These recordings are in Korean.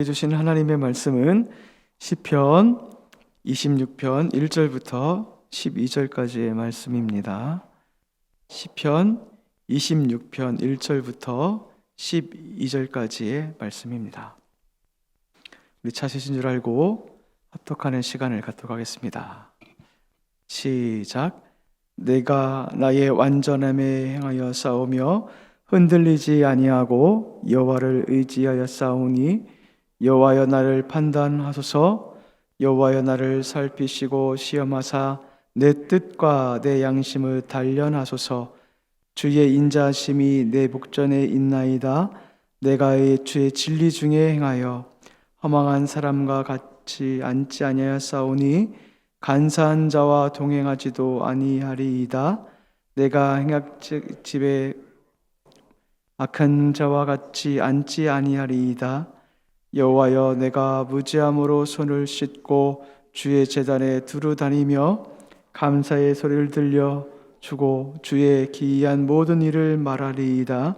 해주신 하나님의 말씀은 시편 26편 1절부터 12절까지의 말씀입니다. 시편 26편 1절부터 12절까지의 말씀입니다. 우리 찾으신 줄 알고 합독하는 시간을 갖도록 하겠습니다. 시작. 내가 나의 완전함에 행하여 싸우며 흔들리지 아니하고 여호와를 의지하여 싸우니 여호와여 나를 판단하소서. 여호와여 나를 살피시고 시험하사 내 뜻과 내 양심을 단련하소서. 주의 인자하심이 내 목전에 있나이다. 내가 주의 진리 중에 행하여 허망한 사람과 같이 앉지 아니하였사오니 간사한 자와 동행하지도 아니하리이다. 내가 행악집에 악한 자와 같이 앉지 아니하리이다. 여호와여 내가 무지함으로 손을 씻고 주의 제단에 두루 다니며 감사의 소리를 들려 주고 주의 기이한 모든 일을 말하리이다.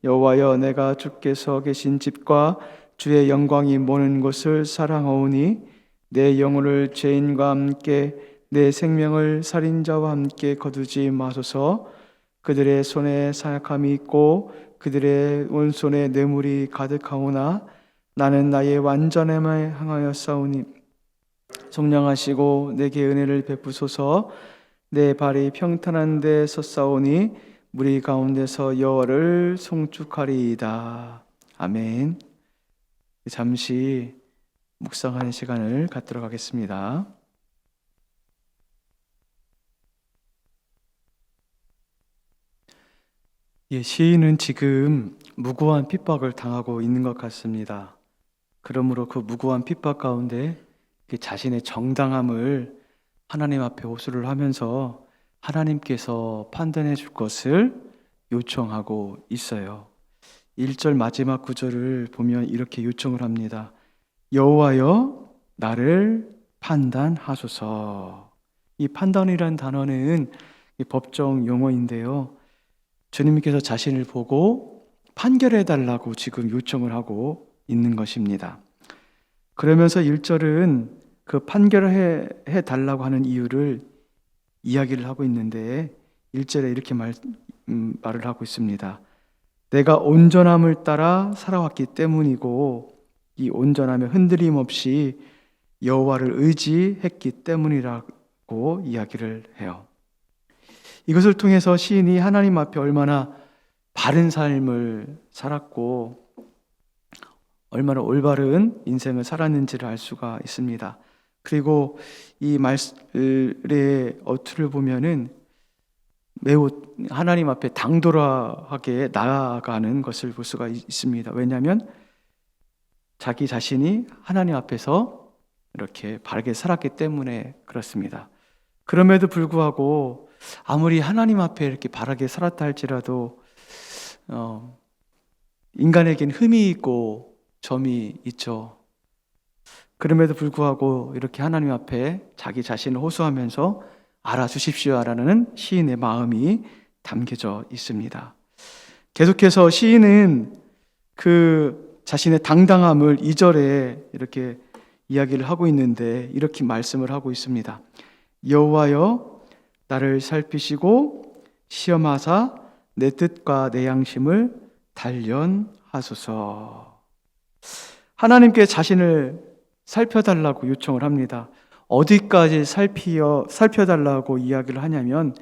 여호와여 내가 주께서 계신 집과 주의 영광이 모는 곳을 사랑하오니 내 영혼을 죄인과 함께 내 생명을 살인자와 함께 거두지 마소서. 그들의 손에 사약함이 있고 그들의 오른손에 뇌물이 가득하오나 나는 나의 완전함에 향하여 싸우니 속량하시고 내게 은혜를 베푸소서. 내 발이 평탄한 데 섰사오니 무리 가운데서 여호와를 송축하리이다. 아멘. 잠시 묵상하는 시간을 갖도록 하겠습니다. 시인은 지금 무고한 핍박을 당하고 있는 것 같습니다. 그러므로 그 무고한 핍박 가운데 자신의 정당함을 하나님 앞에 호소를 하면서 하나님께서 판단해 줄 것을 요청하고 있어요. 1절 마지막 구절을 보면 이렇게 요청을 합니다. 여호와여 나를 판단하소서. 이 판단이란 단어는 법정 용어인데요. 주님께서 자신을 보고 판결해 달라고 지금 요청을 하고 있는 것입니다. 그러면서 1절은 그 판결을 해 달라고 하는 이유를 이야기를 하고 있는데 1절에 이렇게 말을 하고 있습니다. 내가 온전함을 따라 살아왔기 때문이고 이 온전함에 흔들림 없이 여호와를 의지했기 때문이라고 이야기를 해요. 이것을 통해서 시인이 하나님 앞에 얼마나 바른 삶을 살았고 얼마나 올바른 인생을 살았는지를 알 수가 있습니다. 그리고 이 말의 어투를 보면은 매우 하나님 앞에 당돌하게 나아가는 것을 볼 수가 있습니다. 왜냐하면 자기 자신이 하나님 앞에서 이렇게 바르게 살았기 때문에 그렇습니다. 그럼에도 불구하고 아무리 하나님 앞에 이렇게 바르게 살았다 할지라도 인간에겐 흠이 있고 점이 있죠. 그럼에도 불구하고 이렇게 하나님 앞에 자기 자신을 호소하면서 알아주십시오라는 시인의 마음이 담겨져 있습니다. 계속해서 시인은 그 자신의 당당함을 2절에 이렇게 이야기를 하고 있는데 이렇게 말씀을 하고 있습니다. 여호와여 나를 살피시고 시험하사 내 뜻과 내 양심을 단련하소서. 하나님께 자신을 살펴달라고 요청을 합니다. 어디까지 살펴달라고 이야기를 하냐면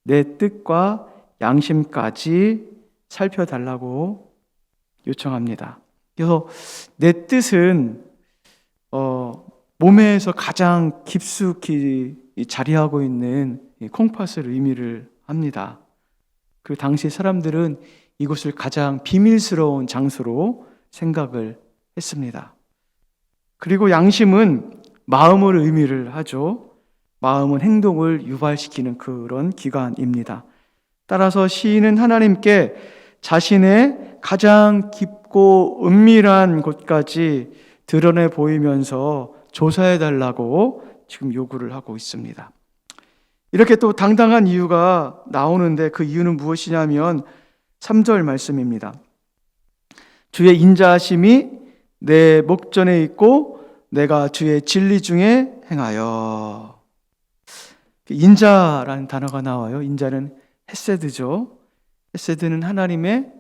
내 뜻과 양심까지 살펴달라고 요청합니다. 그래서 내 뜻은 몸에서 가장 깊숙이 자리하고 있는 콩팥을 의미를 합니다. 그 당시 사람들은 이곳을 가장 비밀스러운 장소로 생각을 했습니다. 그리고 양심은 마음을 의미를 하죠. 마음은 행동을 유발시키는 그런 기관입니다. 따라서 시인은 하나님께 자신의 가장 깊고 은밀한 곳까지 드러내 보이면서 조사해달라고 지금 요구를 하고 있습니다. 이렇게 또 당당한 이유가 나오는데 그 이유는 무엇이냐면 3절 말씀입니다. 주의 인자하심이 내 목전에 있고 내가 주의 진리 중에 행하여. 인자라는 단어가 나와요. 인자는 헤세드죠. 헤세드는 하나님의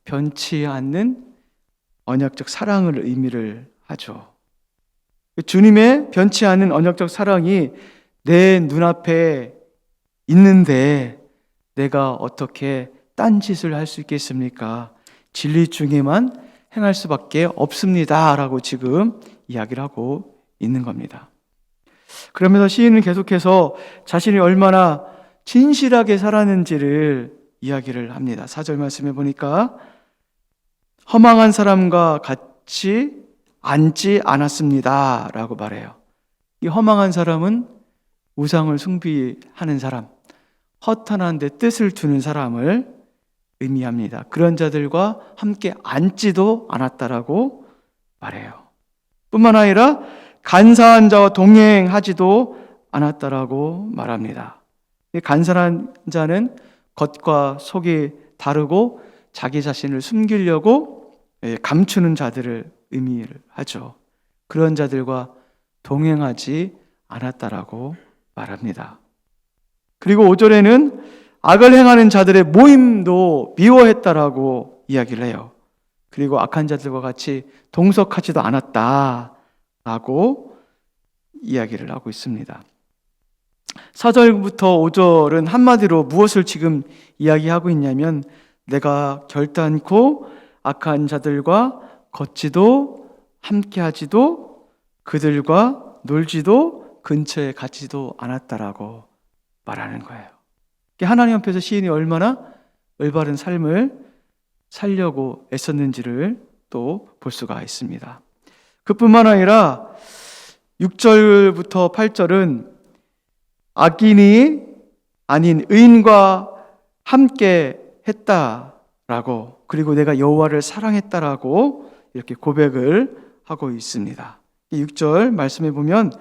변치 않는 언약적 사랑을 의미를 하죠. 주님의 변치 않는 언약적 사랑이 내 눈앞에 있는데 내가 어떻게 딴짓을 할 수 있겠습니까? 진리 중에만 행할 수밖에 없습니다 라고 지금 이야기를 하고 있는 겁니다. 그러면서 시인은 계속해서 자신이 얼마나 진실하게 살았는지를 이야기를 합니다. 4절 말씀해 보니까 허망한 사람과 같이 앉지 않았습니다 라고 말해요. 이 허망한 사람은 우상을 숭배하는 사람, 허탄한 데 뜻을 두는 사람을 의미합니다. 그런 자들과 함께 앉지도 않았다라고 말해요. 뿐만 아니라 간사한 자와 동행하지도 않았다라고 말합니다. 간사한 자는 겉과 속이 다르고 자기 자신을 숨기려고 감추는 자들을 의미를 하죠. 그런 자들과 동행하지 않았다라고 말합니다. 그리고 5절에는 악을 행하는 자들의 모임도 미워했다라고 이야기를 해요. 그리고 악한 자들과 같이 동석하지도 않았다라고 이야기를 하고 있습니다. 4절부터 5절은 한마디로 무엇을 지금 이야기하고 있냐면 내가 결단코 악한 자들과 걷지도 함께하지도 그들과 놀지도 근처에 가지도 않았다라고 말하는 거예요. 하나님 앞에서 시인이 얼마나 올바른 삶을 살려고 애썼는지를 또 볼 수가 있습니다. 그뿐만 아니라 6절부터 8절은 악인이 아닌 의인과 함께 했다라고, 그리고 내가 여호와를 사랑했다라고 이렇게 고백을 하고 있습니다. 6절 말씀해 보면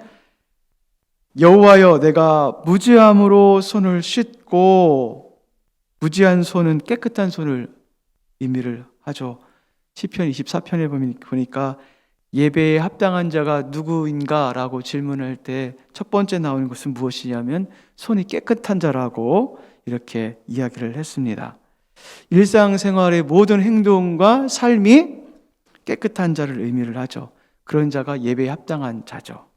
여호와여 내가 무지함으로 손을 씻고, 무지한 손은 깨끗한 손을 의미를 하죠. 시편 24편에 보니까 예배에 합당한 자가 누구인가 라고 질문할 때 첫 번째 나오는 것은 무엇이냐면 손이 깨끗한 자라고 이렇게 이야기를 했습니다. 일상생활의 모든 행동과 삶이 깨끗한 자를 의미를 하죠. 그런 자가 예배에 합당한 자죠.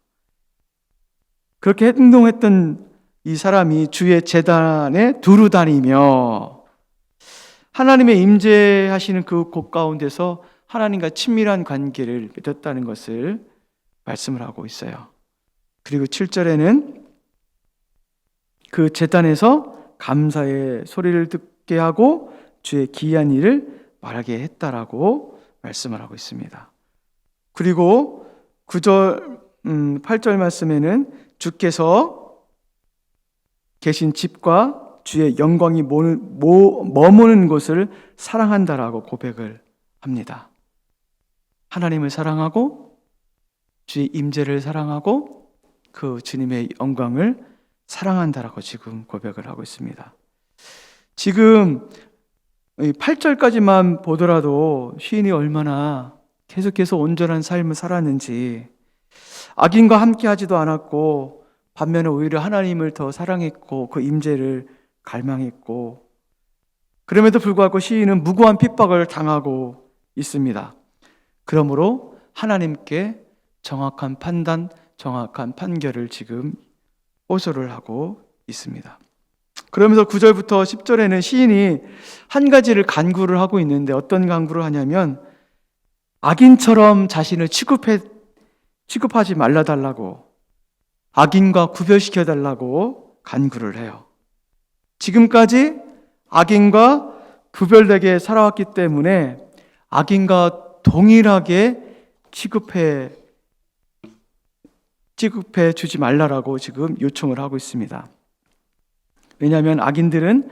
그렇게 행동했던 이 사람이 주의 제단에 두루 다니며 하나님의 임재하시는 그 곳 가운데서 하나님과 친밀한 관계를 맺었다는 것을 말씀을 하고 있어요. 그리고 7절에는 그 제단에서 감사의 소리를 듣게 하고 주의 기이한 일을 말하게 했다라고 말씀을 하고 있습니다. 그리고 8절 말씀에는 주께서 계신 집과 주의 영광이 머무는 곳을 사랑한다라고 고백을 합니다. 하나님을 사랑하고 주의 임재를 사랑하고 그 주님의 영광을 사랑한다라고 지금 고백을 하고 있습니다. 지금 8절까지만 보더라도 시인이 얼마나 계속해서 온전한 삶을 살았는지, 악인과 함께 하지도 않았고 반면에 오히려 하나님을 더 사랑했고 그 임재를 갈망했고, 그럼에도 불구하고 시인은 무고한 핍박을 당하고 있습니다. 그러므로 하나님께 정확한 판단, 정확한 판결을 지금 호소를 하고 있습니다. 그러면서 9절부터 10절에는 시인이 한 가지를 간구를 하고 있는데 어떤 간구를 하냐면 악인처럼 자신을 취급하지 말라달라고, 악인과 구별시켜달라고 간구를 해요. 지금까지 악인과 구별되게 살아왔기 때문에 악인과 동일하게 취급해 주지 말라라고 지금 요청을 하고 있습니다. 왜냐하면 악인들은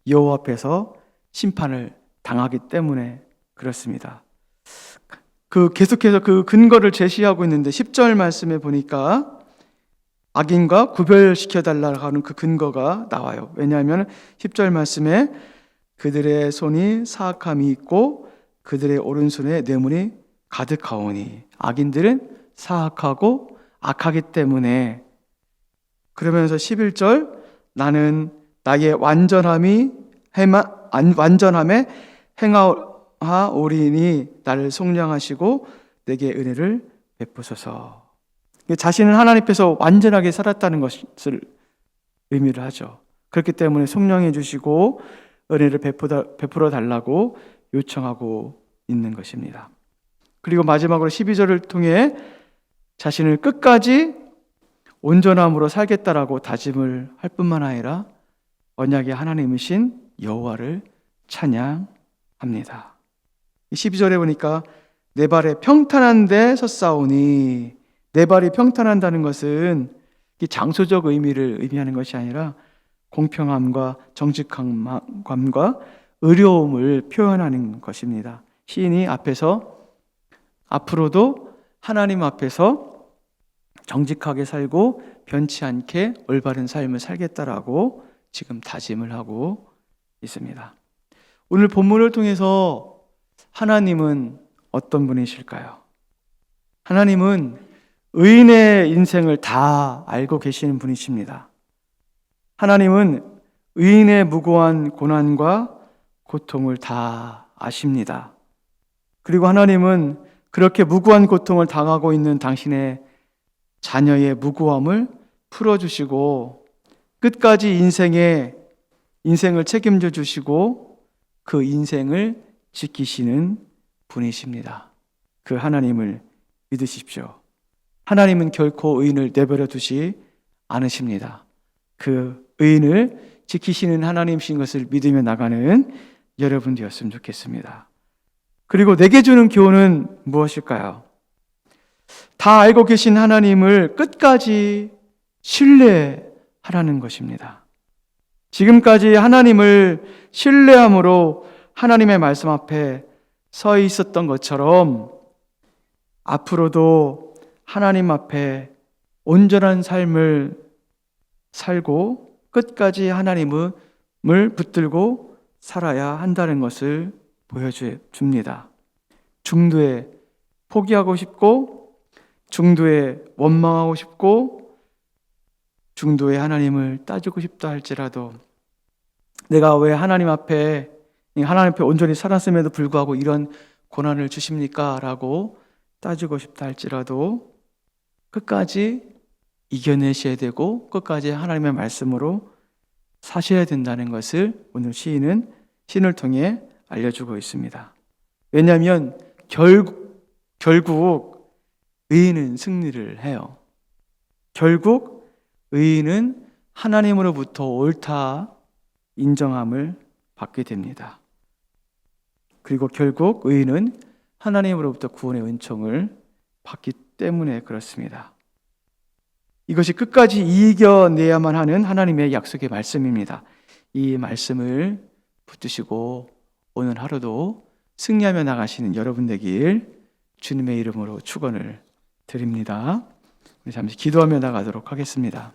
여호와 앞에서 심판을 당하기 때문에 그렇습니다. 계속해서 그 근거를 제시하고 있는데 10절 말씀에 보니까 악인과 구별시켜달라고 하는 그 근거가 나와요. 왜냐하면 10절 말씀에 그들의 손이 사악함이 있고 그들의 오른손에 뇌물이 가득하오니 악인들은 사악하고 악하기 때문에. 그러면서 11절 나는 나의 완전함에 행하오리니 나를 속량하시고 내게 은혜를 베푸소서. 자신은 하나님 앞에서 완전하게 살았다는 것을 의미를 하죠. 그렇기 때문에 속량해 주시고 은혜를 베풀어 달라고 요청하고 있는 것입니다. 그리고 마지막으로 12절을 통해 자신을 끝까지 온전함으로 살겠다라고 다짐을 할 뿐만 아니라 언약의 하나님이신 여호와를 찬양합니다. 12절에 보니까 내 발에 평탄한 데 섰사오니, 내 발이 평탄한다는 것은 장소적 의미를 의미하는 것이 아니라 공평함과 정직함과 의로움을 표현하는 것입니다. 시인이 앞으로도 하나님 앞에서 정직하게 살고 변치 않게 올바른 삶을 살겠다라고 지금 다짐을 하고 있습니다. 오늘 본문을 통해서 하나님은 어떤 분이실까요? 하나님은 의인의 인생을 다 알고 계시는 분이십니다. 하나님은 의인의 무고한 고난과 고통을 다 아십니다. 그리고 하나님은 그렇게 무고한 고통을 당하고 있는 당신의 자녀의 무고함을 풀어주시고 끝까지 인생을 책임져 주시고 그 인생을 지키시는 분이십니다. 그 하나님을 믿으십시오. 하나님은 결코 의인을 내버려 두지 않으십니다. 그 의인을 지키시는 하나님이신 것을 믿으며 나가는 여러분 되었으면 좋겠습니다. 그리고 내게 주는 교훈은 무엇일까요? 다 알고 계신 하나님을 끝까지 신뢰하라는 것입니다. 지금까지 하나님을 신뢰함으로 하나님의 말씀 앞에 서 있었던 것처럼 앞으로도 하나님 앞에 온전한 삶을 살고 끝까지 하나님을 붙들고 살아야 한다는 것을 보여줍니다. 중도에 포기하고 싶고, 중도에 원망하고 싶고, 중도에 하나님을 따지고 싶다 할지라도 내가 왜 하나님 앞에 온전히 살았음에도 불구하고 이런 고난을 주십니까? 라고 따지고 싶다 할지라도 끝까지 이겨내셔야 되고 끝까지 하나님의 말씀으로 사셔야 된다는 것을 오늘 시인을 통해 알려주고 있습니다. 왜냐하면 결국 의인은 승리를 해요. 결국 의인은 하나님으로부터 옳다 인정함을 받게 됩니다. 그리고 결국 의인은 하나님으로부터 구원의 은총을 받기 때문에 그렇습니다. 이것이 끝까지 이겨내야만 하는 하나님의 약속의 말씀입니다. 이 말씀을 붙드시고 오늘 하루도 승리하며 나가시는 여러분 되길 주님의 이름으로 축원을 드립니다. 우리 잠시 기도하며 나가도록 하겠습니다.